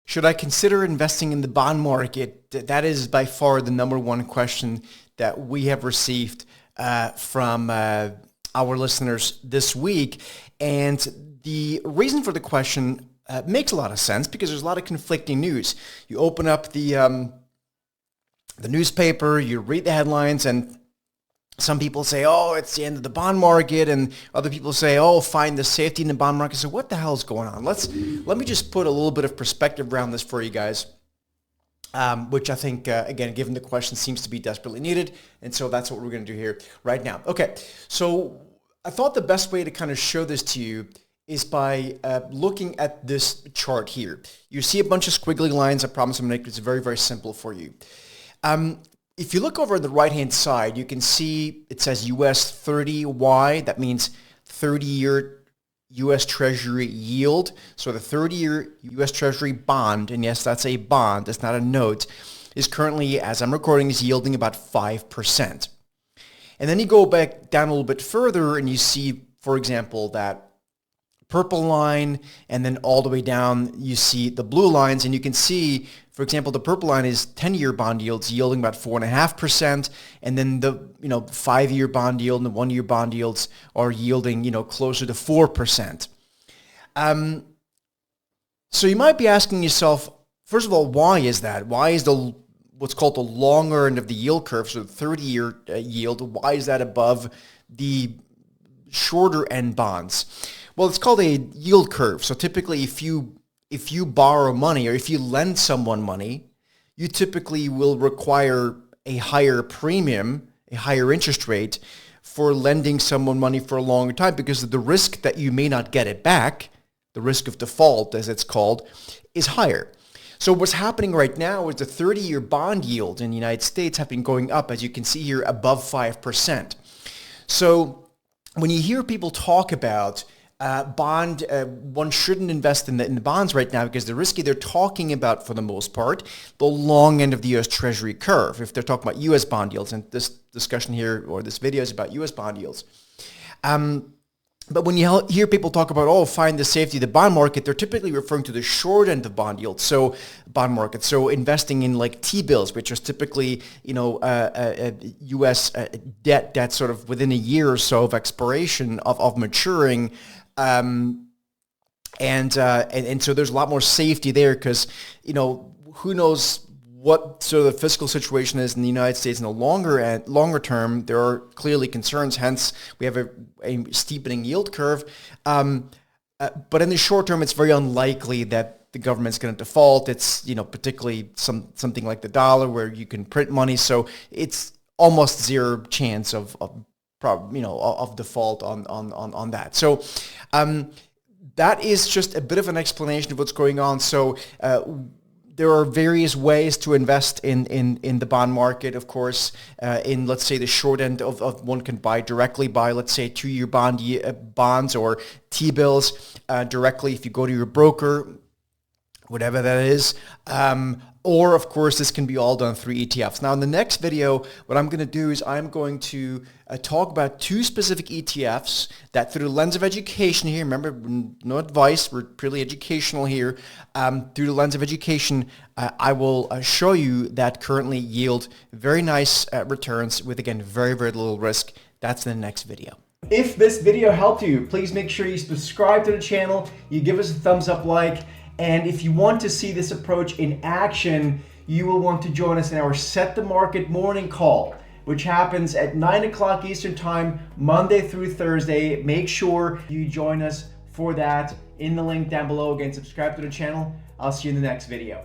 Should I consider investing in the bond market? That is by far the number one question that we have received from our listeners this week. And the reason for the question makes a lot of sense because there's a lot of conflicting news. You open up the newspaper, you read the headlines, and some people say, oh, it's the end of the bond market, and other people say, oh, find the safety in the bond market. So what the hell is going on? Let me just put a little bit of perspective around this for you guys, which I think, again, given the question, seems to be desperately needed. And so that's what we're going to do here right now. Okay, so I thought the best way to kind of show this to you is by looking at this chart here. You see a bunch of squiggly lines. I promise I'm going to make this very, very simple for you. If you look over on the right-hand side, you can see it says US 30Y. That means 30-year US Treasury yield. So the 30-year US Treasury bond, and yes, that's a bond, it's not a note, is currently, as I'm recording, is yielding about 5%. And then you go back down a little bit further and you see, for example, that purple line, and then all the way down you see the blue lines, and you can see, for example, the purple line is 10-year bond yields yielding about 4.5%, and then the 5-year bond yield and the 1-year bond yields are yielding closer to 4%. So you might be asking yourself, first of all, why is that? Why is what's called the longer end of the yield curve, so the 30-year yield, why is that above the shorter end bonds? Well, it's called a yield curve. So typically, if you borrow money or if you lend someone money, you typically will require a higher premium, a higher interest rate for lending someone money for a longer time because of the risk that you may not get it back, the risk of default, as it's called, is higher. So what's happening right now is the 30-year bond yield in the United States have been going up, as you can see here, above 5%. So when you hear people talk about one shouldn't invest in the bonds right now because they're risky, they're talking about, for the most part, the long end of the U.S. Treasury curve, if they're talking about U.S. bond yields. And this discussion here, or this video, is about U.S. bond yields. But when you hear people talk about, oh, find the safety of the bond market, they're typically referring to the short end of bond yield, so bond market. So investing in like T-bills, which is typically, U.S. debt that's sort of within a year or so of expiration of maturing. And so there's a lot more safety there because, who knows what sort of the fiscal situation is in the United States in the longer term. There are clearly concerns, hence we have a steepening yield curve. But in the short term, it's very unlikely that the government's going to default. It's, particularly something like the dollar where you can print money. So it's almost zero chance of default on that. So that is just a bit of an explanation of what's going on. So there are various ways to invest in the bond market, of course. In, let's say, the short end of one can directly buy, let's say, 2-year bonds or T-bills directly if you go to your broker, whatever that is. Or, of course, this can be all done through ETFs. Now, in the next video, what I'm going to do is I'm going to talk about 2 specific ETFs that, through the lens of education here, remember, no advice, we're purely educational here. Through the lens of education, I will show you that currently yield very nice returns with, again, very, very little risk. That's in the next video. If this video helped you, please make sure you subscribe to the channel, you give us a thumbs up like, and if you want to see this approach in action, you will want to join us in our Set the Market morning call, which happens at 9 o'clock Eastern Time, Monday through Thursday. Make sure you join us for that in the link down below. Again, subscribe to the channel. I'll see you in the next video.